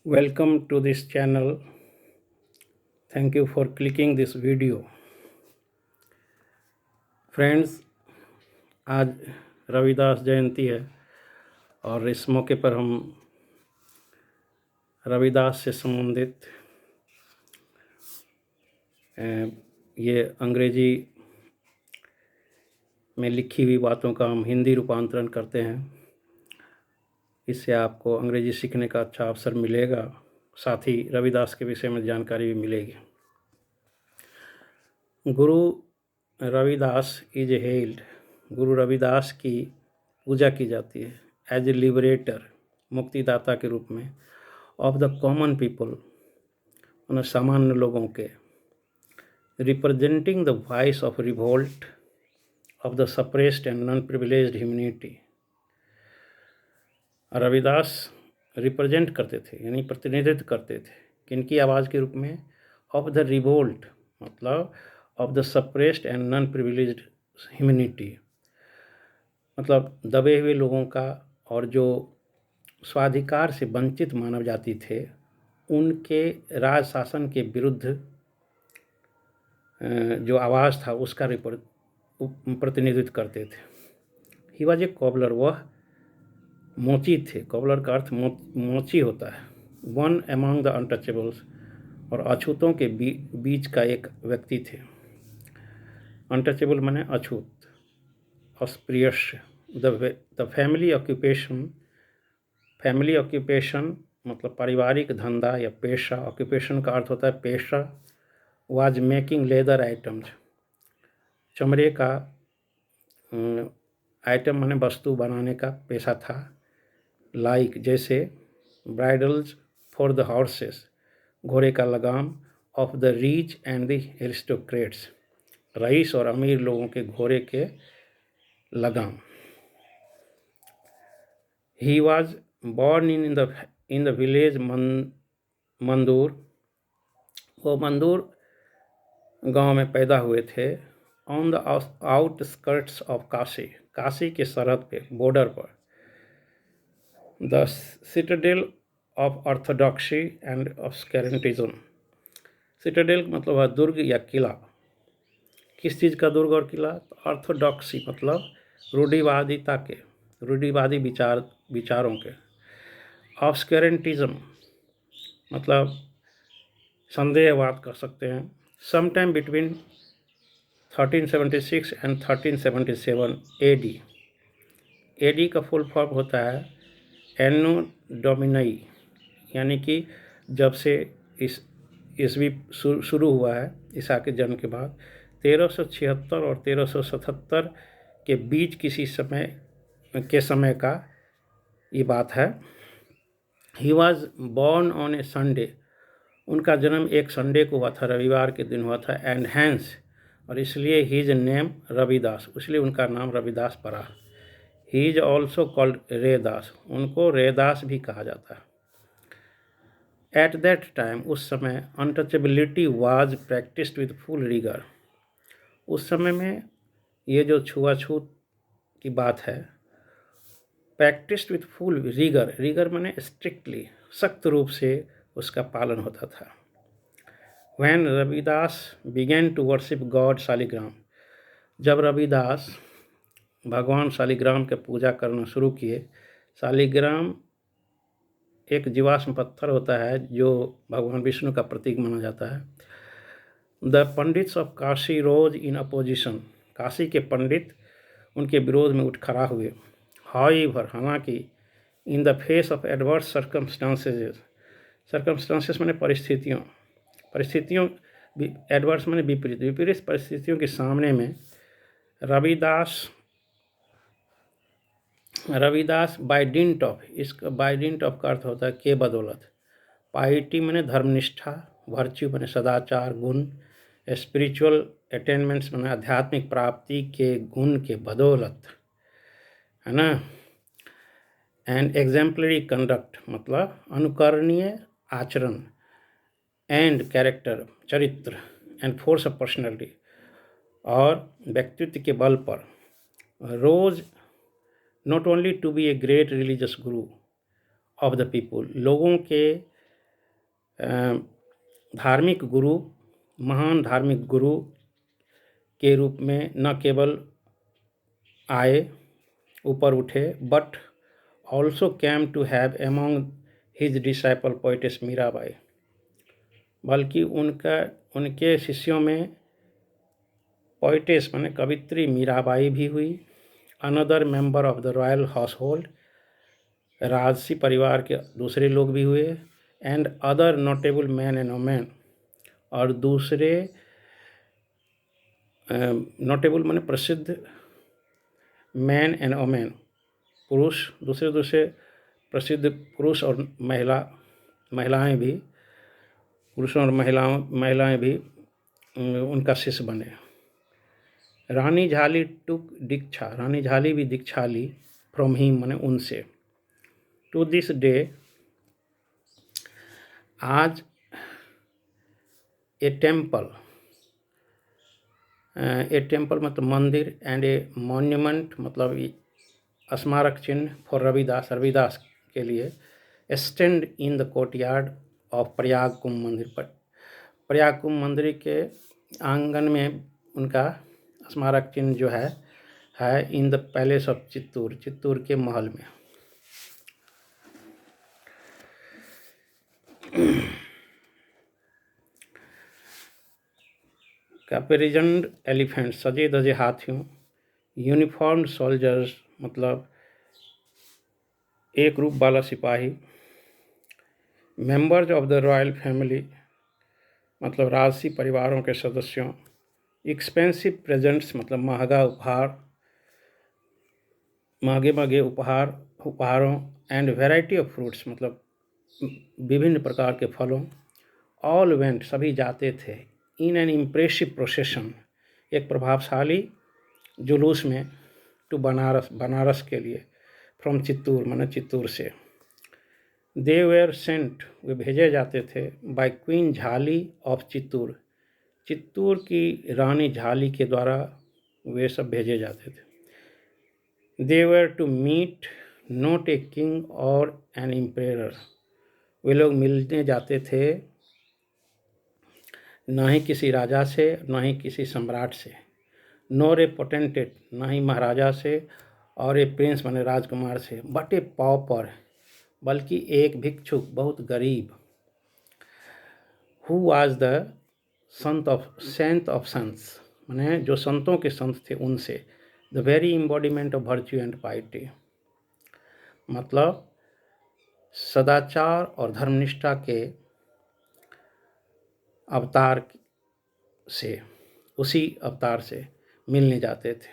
Welcome to this channel. Thank you for clicking this video. Friends, आज रविदास जयंती है और इस मौके पर हम रविदास से संबंधित ये अंग्रेजी में लिखी हुई बातों का हम हिंदी रूपांतरण करते हैं। इससे आपको अंग्रेजी सीखने का अच्छा अवसर मिलेगा, साथ ही रविदास के विषय में जानकारी भी मिलेगी। गुरु रविदास इज हेल्ड, गुरु रविदास की पूजा की जाती है एज ए लिबरेटर, मुक्तिदाता के रूप में, ऑफ द कॉमन पीपल, उन सामान्य लोगों के, representing the voice of revolt of the suppressed and non privileged humanity. Ravidas represent करते थे यानी प्रतिनिधित्व करते थे किनकी आवाज़ के रूप में? ऑफ द रिवोल्ट मतलब of the suppressed and non privileged humanity, मतलब दबे हुए लोगों का और जो स्वाधिकार से वंचित मानव जाति थे उनके राज शासन के विरुद्ध जो आवाज़ था उसका प्रतिनिधित्व करते थे। ही वॉज ए कॉबलर, वह मोची थे। कॉबलर का अर्थ मोची होता है। वन अमॉन्ग द अनटचेबल्स, और अछूतों के बीच का एक व्यक्ति थे। अनटचेबल माने अछूत, अस्पृश्य। द फैमिली ऑक्यूपेशन मतलब पारिवारिक धंधा या पेशा। ऑक्यूपेशन का अर्थ होता है पेशा। वाज मेकिंग लेदर आइटम्स, चमड़े का आइटम माने वस्तु बनाने का पेशा था। लाइक जैसे ब्राइडल्स फॉर द हॉर्सेस, घोड़े का लगाम। Of the rich and the aristocrats, रईस और अमीर लोगों के घोड़े के लगाम। He was born in the village Mandur, वो मंदूर गांव में पैदा हुए थे। On the outskirts of Kashi, Kashi के सरहद पे, बॉर्डर पर। The citadel of orthodoxy and obscurantism, citadel मतलब है दुर्ग या किला। किस चीज़ का दुर्ग और किला? ऑर्थोडॉक्सी मतलब रूढ़िवादिता के, रूढ़िवादी विचारों के। ऑब्सक्यूरेंटिज्म मतलब संदेहवाद कर सकते हैं। Some time between 1376 and 1377 AD। AD का फुल फॉर्म होता है एनो डोमिनई, यानी कि जब से इस ईस्वी शुरू हुआ है, ईसा के जन्म के बाद 1376 और 1377 के बीच किसी समय का ये बात है। ही was born on A Sunday, उनका जन्म एक संडे को हुआ था, रविवार के दिन हुआ था। एंड हैंस, और इसलिए हीज नेम रविदास, इसलिए उनका नाम रविदास पड़ा। He is also called Raidas, उनको रेदास भी कहा जाता है। एट दैट टाइम, उस समय, untouchability was practised with full rigour, उस समय में ये जो छुआछूत की बात है, practised with full rigour, rigour माने स्ट्रिक्टली, सख्त रूप से उसका पालन होता था। When Ravidas began to worship God Shaligram, जब रविदास भगवान शालिग्राम के पूजा करना शुरू किए। शालिग्राम एक जीवाश्म पत्थर होता है जो भगवान विष्णु का प्रतीक माना जाता है। The pandits of Kashi rose in opposition, Kashi के पंडित उनके विरोध में उठ खड़ा हुए। हाउएवर, हालांकि, in the face of adverse circumstances, circumstances माने परिस्थितियों, एडवर्स माने विपरीत परिस्थितियों के सामने में रविदास बाय डिंट ऑफ, इसका बाय डिंट ऑफ का अर्थ होता है के बदौलत। पाइटी माने धर्मनिष्ठा, वर्च्यू माने सदाचार, गुण, स्पिरिचुअल अटेनमेंट्स माने आध्यात्मिक प्राप्ति के गुण के बदौलत, है ना। एंड एग्जाम्पलरी कंडक्ट मतलब अनुकरणीय आचरण। एंड कैरेक्टर चरित्र, एंड फोर्स ऑफ पर्सनैलिटी और व्यक्तित्व के बल पर। Rose not only to be a great religious guru of the people, लोगों के धार्मिक गुरु, महान धार्मिक गुरु के रूप में न केवल आए, ऊपर उठे, but also came to have among his disciple poetess Mirabai, बल्कि उनके शिष्यों में पोइटेस माने कवित्री मीराबाई भी हुई। Another member of the royal house hold, राजसी परिवार के दूसरे लोग भी हुए। And other notable man and women, और दूसरे नोटेबल माने प्रसिद्ध, मैन एंड वुमेन पुरुष, दूसरे प्रसिद्ध पुरुष और महिलाएं भी, पुरुषों और महिलाएं भी उनका शिष्य बने। रानी झाली टुक दीक्षा, रानी झाली भी दीक्षा ली फ्रॉम हिम माने उनसे। टू दिस डे, आज ए टेम्पल मतलब मंदिर, एंड ए मॉन्यूमेंट मतलब स्मारक चिन्ह फॉर रविदास के लिए, stand in the courtyard of Prayag Kumbh मंदिर पर, प्रयाग कुंभ मंदिर के आंगन में उनका स्मारक चिन्ह जो है in the palace of Chittoor के महल में। कैपेरिजन्ड एलिफेंट, सजे धजे हाथियों। यूनिफॉर्म्ड सोल्जर्स मतलब एक रूप वाला सिपाही। Members of the royal family मतलब राजसी परिवारों के सदस्यों। एक्सपेंसिव प्रेजेंट्स मतलब महंगे उपहारों। एंड वैरायटी ऑफ फ्रूट्स मतलब विभिन्न प्रकार के फलों। ऑल वेंट, सभी जाते थे। इन एन इम्प्रेसिव प्रोसेशन, एक प्रभावशाली जुलूस में, टू बनारस के लिए, फ्रॉम चित्तूर माने चित्तूर से। दे वेयर सेंट, वे भेजे जाते थे, बाय क्वीन झाली ऑफ चित्तूर की रानी झाली के द्वारा वे सब भेजे जाते थे। They were to meet not a king or an emperor, वे लोग मिलने जाते थे न ही किसी राजा से, न ही किसी सम्राट से। नॉर ए पोटेंटेट, न ही महाराजा से, और ए प्रिंस माने राजकुमार से। बट ए पॉपर, बल्कि एक भिक्षुक, बहुत गरीब। Who was the saint of saints, माने जो संतों के संत थे उनसे। The very embodiment of virtue and piety, मतलब सदाचार और धर्मनिष्ठा के अवतार से, उसी अवतार से मिलने जाते थे।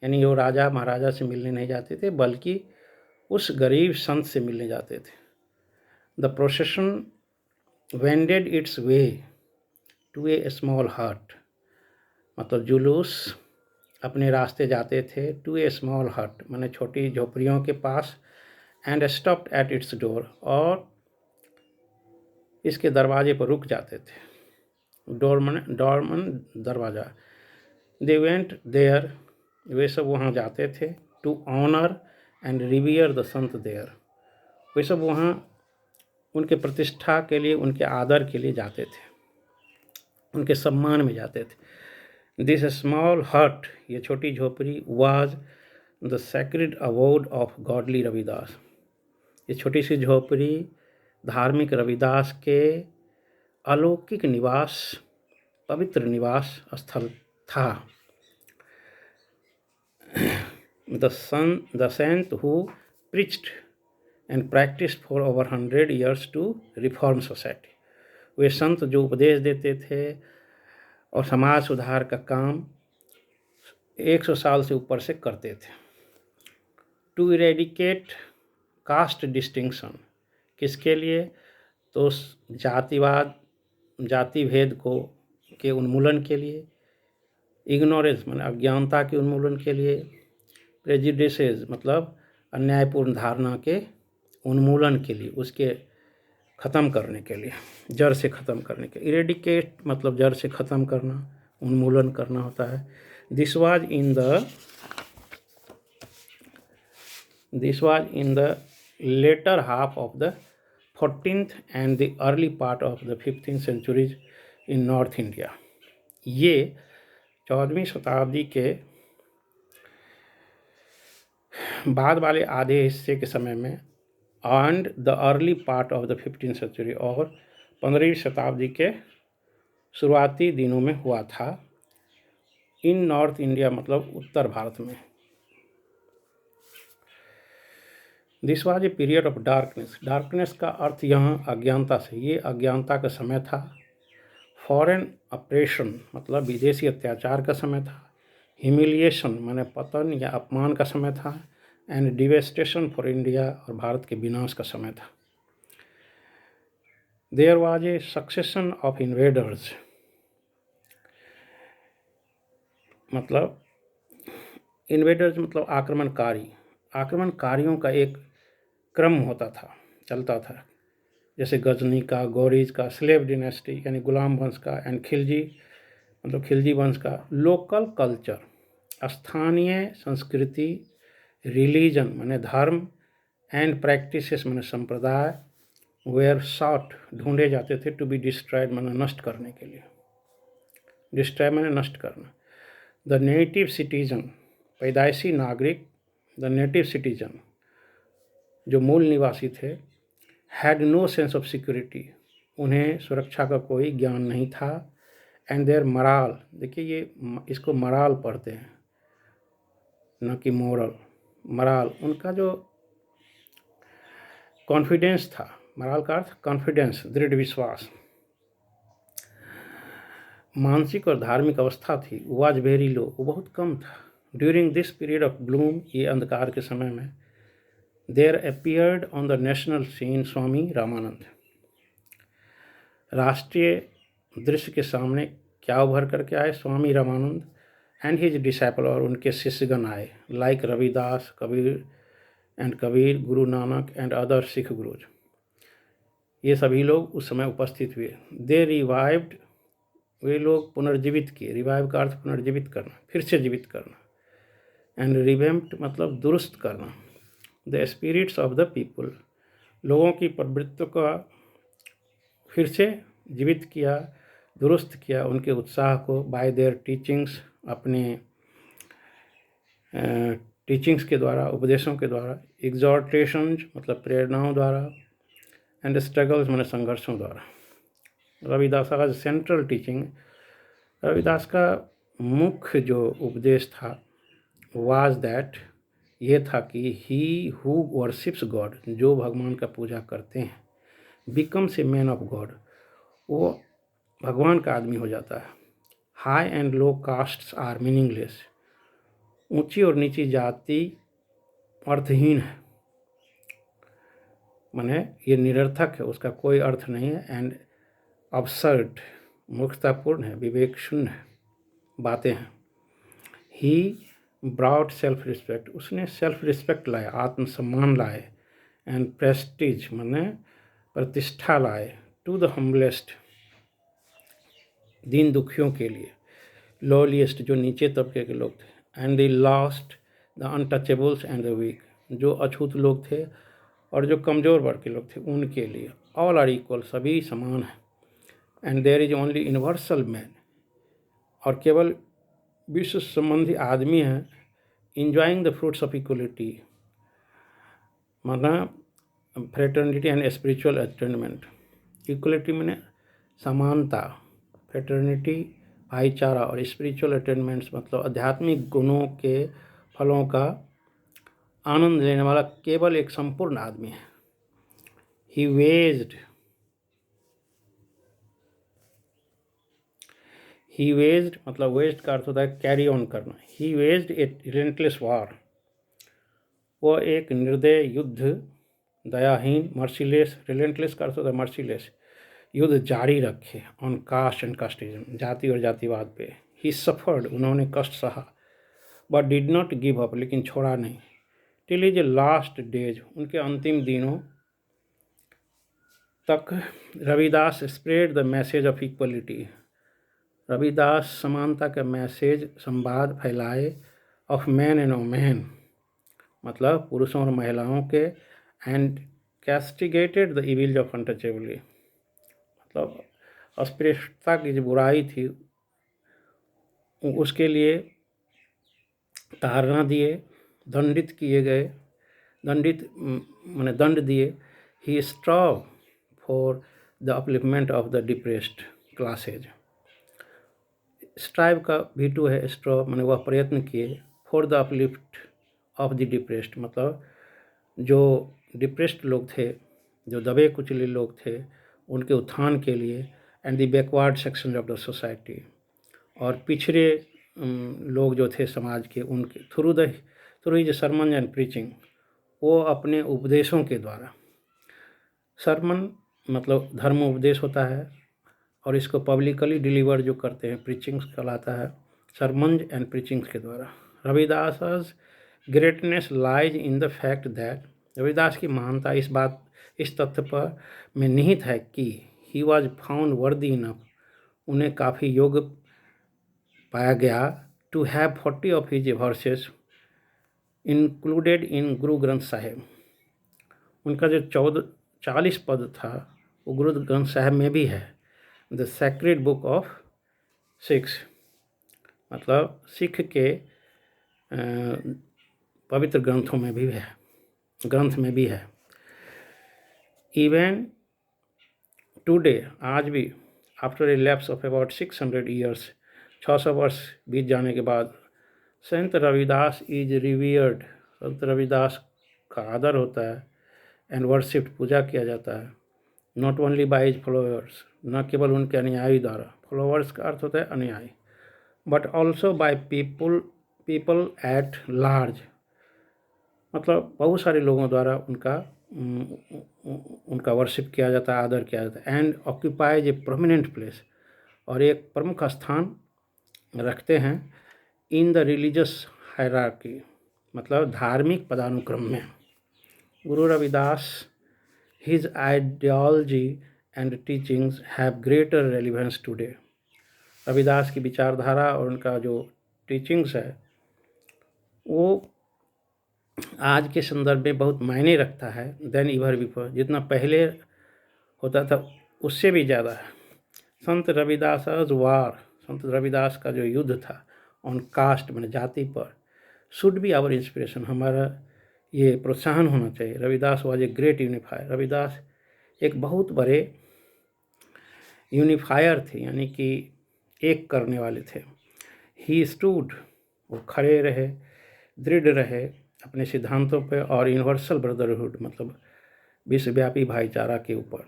यानी वो राजा महाराजा से मिलने नहीं जाते थे, बल्कि उस गरीब संत से मिलने जाते थे। The procession wended its way to a small hut, मतलब जुलूस अपने रास्ते जाते थे। टू ए स्मॉल हट माने छोटी झोपड़ियों के पास। And stopped at its door, और इसके दरवाजे पर रुक जाते थे। डोर मन दरवाज़ा। दे वेंट देयर, वे सब वहाँ जाते थे। To honour and रिवियर the Sant there, वे सब वहाँ उनके प्रतिष्ठा के लिए, उनके आदर के लिए जाते थे, उनके सम्मान में जाते थे। दिस स्मॉल हट, ये छोटी झोपड़ी, was the sacred award of godly Ravidas, ये छोटी सी झोपड़ी धार्मिक रविदास के अलौकिक निवास, पवित्र निवास स्थल था। The saint who preached and practised for over 100 years to reform society, वे संत जो उपदेश देते थे और समाज सुधार का काम 100 साल से ऊपर से करते थे। टू इरेडिकेट कास्ट डिस्टिंक्शन, किसके लिए? तो जाति भेद के उन्मूलन के लिए। इग्नोरेंस माने अज्ञानता के उन्मूलन के लिए। प्रेजुडिसेस मतलब अन्यायपूर्ण धारणा के उन्मूलन के लिए, उसके ख़त्म करने के लिए, जड़ से ख़त्म करने के। इरेडिकेट मतलब जड़ से ख़त्म करना, उन्मूलन करना होता है। This was in the latter half of the 14th and the early part of the 15th centuries in North India. ये 14वीं शताब्दी के बाद वाले आधे हिस्से के समय में and the early part of the 15th century और 15वीं शताब्दी के शुरुआती दिनों में हुआ था इन नॉर्थ इंडिया मतलब उत्तर भारत में। This was a period of darkness. Darkness का अर्थ यहाँ अज्ञानता से, ये अज्ञानता का समय था। फॉरेन अप्रेशन मतलब विदेशी अत्याचार का समय था। ह्यूमिलिएशन माने पतन या अपमान का समय था। एंड डिवेस्टेशन फॉर इंडिया और भारत के विनाश का समय था। There was a succession of invaders मतलब इन्वेडर्स मतलब आक्रमणकारी। आक्रमणकारियों का एक क्रम होता था, चलता था, जैसे गजनी का, गौरीज का, स्लेव डिनेस्टी यानी गुलाम वंश का, एंड खिलजी मतलब खिलजी वंश का। लोकल कल्चर स्थानीय संस्कृति, रिलीजन माने धर्म, एंड प्रैक्टिसेस माने संप्रदाय, वेयर सॉट ढूंढे जाते थे, टू बी डिस्ट्रॉयड माने नष्ट करने के लिए। डिस्ट्रॉय माने नष्ट करना। द नेटिव सिटीजन पैदाइशी नागरिक, द नेटिव सिटीजन जो मूल निवासी थे, had no sense of security उन्हें सुरक्षा का कोई ज्ञान नहीं था। एंड देयर मराल, देखिए ये इसको मराल पढ़ते हैं न कि मोरल। मराल उनका जो कॉन्फिडेंस था, मराल का अर्थ कॉन्फिडेंस दृढ़ विश्वास, मानसिक और धार्मिक अवस्था थी, वाज वेरी लो, वो बहुत कम था। During this period of bloom, ये अंधकार के समय में, there appeared on the national scene Swami Ramanand. राष्ट्रीय दृश्य के सामने क्या उभर करके आए? Swami Ramanand and his disciple और उनके शिष्यगण आए, like Ravidas, Kabir, Guru Nanak and other Sikh gurus. ये सभी लोग उस समय उपस्थित हुए। दे रिवाइव्ड, वे लोग पुनर्जीवित किए। रिवाइव का अर्थ पुनर्जीवित करना, फिर से जीवित करना। एंड रिवेम्प्ड मतलब दुरुस्त करना। The spirits of the people, लोगों की प्रवृत्तियों का फिर से जीवित किया, दुरुस्त किया उनके उत्साह को। बाय देयर टीचिंग्स, अपने टीचिंग्स के द्वारा, उपदेशों के द्वारा। एग्जॉर्टेशंस मतलब प्रेरणाओं द्वारा। एंड स्ट्रगल्स माने संघर्षों द्वारा। रविदास का सेंट्रल टीचिंग, रविदास का मुख्य जो उपदेश था, वाज दैट ये था कि ही हु वर्शिप्स गॉड, जो भगवान का पूजा करते हैं, becomes a man of God, वो भगवान का आदमी हो जाता है। High and low castes are meaningless, ऊंची और नीची जाति अर्थहीन है, माने ये निरर्थक है, उसका कोई अर्थ नहीं है। एंड अबसर्ड मूर्खतापूर्ण है, विवेक शून्य बातें हैं। ही ब्रॉड सेल्फ रिस्पेक्ट, उसने सेल्फ रिस्पेक्ट लाए, आत्मसम्मान लाए। एंड प्रेस्टीज माने प्रतिष्ठा लाए, टू द हम्बलेस्ट, दीन दुखियों के लिए। लोलिएस्ट जो नीचे तबके के लोग थे। And the last, the untouchables and the weak, जो अछूत लोग थे और जो कमज़ोर वर्ग के लोग थे उनके लिए। ऑल आर इक्वल, सभी समान हैं। And there is only universal man, और केवल विश्व संबंधी आदमी है। Enjoying the fruits of equality माना fraternity and spiritual attainment. Equality माने समानता, फ्रेटर्निटी भाईचारा, और स्पिरिचुअल अटेनमेंट्स मतलब आध्यात्मिक गुणों के फलों का आनंद लेने वाला केवल एक संपूर्ण आदमी है। ही वेज्ड मतलब वेज्ड का अर्थ होता है कैरी ऑन करना। ही वेज्ड ए रिलेंटलेस वार, वो एक निर्दय युद्ध, दयाहीन, मर्सीलेस, रिलेंटलेस का अर्थ होता है मर्सीलेस, युद्ध जारी रखे। ऑन कास्ट एंड कास्टिज्म, जाति और जातिवाद पे। ही सफर्ड, उन्होंने कष्ट सहा, but did not give up, लेकिन छोड़ा नहीं। टिल इज लास्ट डेज, उनके अंतिम दिनों तक Ravidas spread the message of equality, Ravidas समानता का मैसेज, संवाद फैलाए। ऑफ मैन एंड वुमेन मतलब पुरुषों और महिलाओं के। एंड कैस्टिगेटेड द इविल्स ऑफ अनटचेबली, मतलब अस्पृश्यता की जो बुराई थी उसके लिए ताड़ना दिए, दंडित किए गए, दंडित माने दंड दिए। He strove for the upliftment of the depressed classes. Strive का V2 है, स्ट्रव माने वह प्रयत्न किए, for the uplift of the depressed, मतलब जो डिप्रेस्ड लोग थे, जो दबे कुचले लोग थे, उनके उत्थान के लिए, and the backward section of the society, और पिछड़े लोग जो थे समाज के, उनके through his sermon and preaching, वो अपने उपदेशों के द्वारा, सरमन मतलब धर्म उपदेश होता है, और इसको पब्लिकली डिलीवर जो करते हैं प्रीचिंग्स कहलाता है, सरमन एंड प्रीचिंग्स के द्वारा। Ravidas greatness lies in the fact that, Ravidas की महानता इस तथ्य पर में निहित है कि he was found worthy enough, उन्हें काफ़ी योग्य पाया गया, to have 40 of his verses included in Guru Granth Sahib. उनका जो 40 पद था वो गुरु ग्रंथ साहिब में भी है, the sacred book of six, मतलब सिख के पवित्र ग्रंथों में भी है, ग्रंथ में भी है। इवन टुडे, आज भी, after a lapse of about 600 years, 600 वर्ष बीत जाने के बाद, संत रविदास इज रिवियर्ड, संत रविदास का आदर होता है, एंड वर्शिप्ड, पूजा किया जाता है, not only by his followers, न केवल उनके अनुयायी द्वारा, फॉलोअर्स का अर्थ होता है अनुयायी, but also by people at large, मतलब बहुत सारे लोगों द्वारा उनका वर्शिप किया जाता है, आदर किया जाता है, and occupies A prominent place, और एक प्रमुख स्थान रखते हैं, इन द रिलीजियस हायरार्की, मतलब धार्मिक पदानुक्रम में। Guru Ravidas, his ideology and teachings have greater relevance today, Ravidas की विचारधारा और उनका जो टीचिंग्स है वो आज के संदर्भ में बहुत मायने रखता है, देन इवर बिफोर, जितना पहले होता था उससे भी ज़्यादा है। संत रविदास वार, संत रविदास का जो युद्ध था ऑन कास्ट मैंने जाति पर, शुड बी आवर इंस्पिरेशन, हमारा ये प्रोत्साहन होना चाहिए। Ravidas was a great unifier, Ravidas एक बहुत बड़े यूनिफायर थे, यानी कि एक करने वाले थे। ही स्टूड, वो खड़े रहे, दृढ़ रहे अपने सिद्धांतों पे, और यूनिवर्सल ब्रदरहुड, मतलब विश्वव्यापी भाईचारा के ऊपर।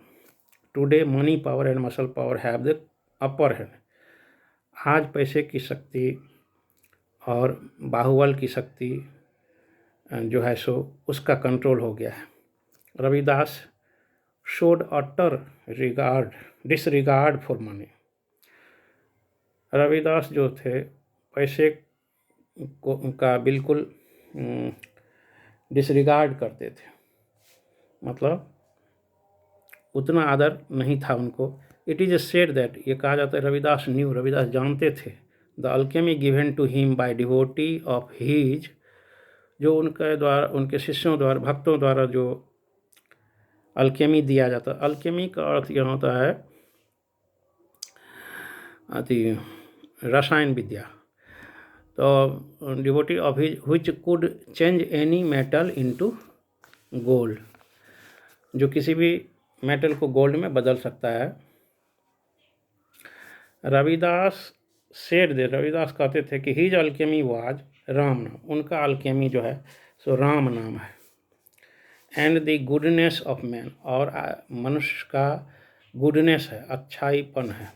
Today money power and muscle power have the upper hand, आज पैसे की शक्ति और बाहुबल की शक्ति जो है सो उसका कंट्रोल हो गया है। Ravidas showed utter disregard for money, Ravidas जो थे पैसे को उनका बिल्कुल डिसरिगार्ड करते थे, मतलब उतना आदर नहीं था उनको। इट इज़ सेड दैट, ये कहा जाता है रविदास न्यू, रविदास जानते थे, the alchemy given to him by devotee of his, जो उनके द्वारा, उनके शिष्यों द्वारा, भक्तों द्वारा जो अल्केमी दिया जाता, अल्केमी का अर्थ यह होता है रसायन विद्या, तो devotee of his which could change any metal into gold, जो किसी भी मेटल को गोल्ड में बदल सकता है। रविदास रविदास कहते थे कि हिज अल्केमी वाज राम नाम, उनका अल्केमी जो है सो राम नाम है, and the goodness of man, और मनुष्य का गुडनेस है, अच्छाईपन है,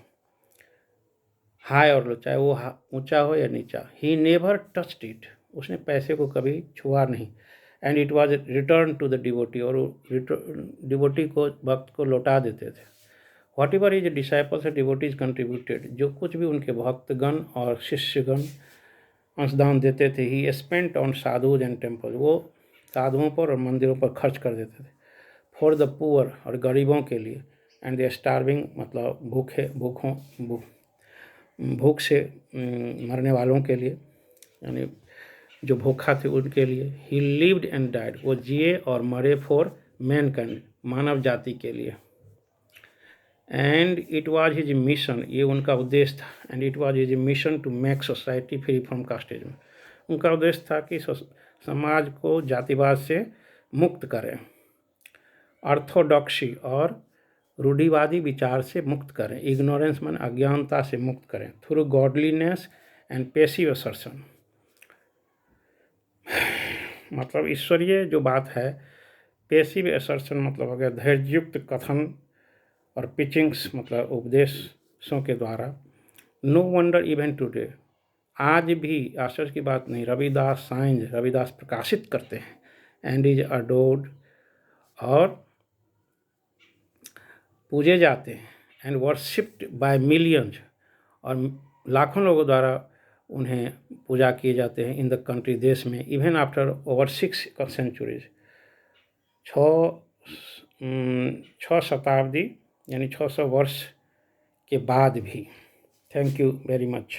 हाई और लो, चाहे वो ऊंचा हो या नीचा। ही नेवर टच्ड इट, उसने पैसे को कभी छुआ नहीं, and it was return to the devotee, और डिवोटी को, भक्त को लौटा देते थे। Whatever his disciples and devotees contributed, जो कुछ भी उनके भक्तगण और शिष्यगण अंशदान देते थे, ही spent on sadhus and temple, वो साधुओं पर और मंदिरों पर खर्च कर देते थे। फॉर द पुअर, और गरीबों के लिए, एंड द स्टार्विंग, मतलब भूख से मरने वालों के लिए, यानी जो भूखा थे उनके लिए। ही लिव्ड एंड डाइड, वो जिए और मरे फॉर मैनकाइंड, मानव जाति के लिए। And it was his mission, ये उनका उद्देश्य था। And it was his mission to make society free from casteism, उनका उद्देश्य था कि समाज को जातिवाद से मुक्त करें, ऑर्थोडॉक्सी और रूढ़िवादी विचार से मुक्त करें, इग्नोरेंस मन अज्ञानता से मुक्त करें, through godliness and passive assertion. मतलब ईश्वरीय जो बात है, पैसिव असर्शन मतलब हो गया धैर्ययुक्त कथन और पिचिंग्स मतलब उपदेशों के द्वारा। नो वंडर इवन टुडे, आज भी आश्चर्य की बात नहीं, रविदास प्रकाशित करते हैं। एंड इज अडोर्ड, और पूजे जाते हैं। एंड वर्शिप्ड बाय मिलियंस, और लाखों लोगों द्वारा उन्हें पूजा किए जाते हैं इन द कंट्री, देश में, इवन आफ्टर ओवर 6 सेंचुरीज, 6 शताब्दी यानी 600 वर्ष के बाद भी। Thank you very much.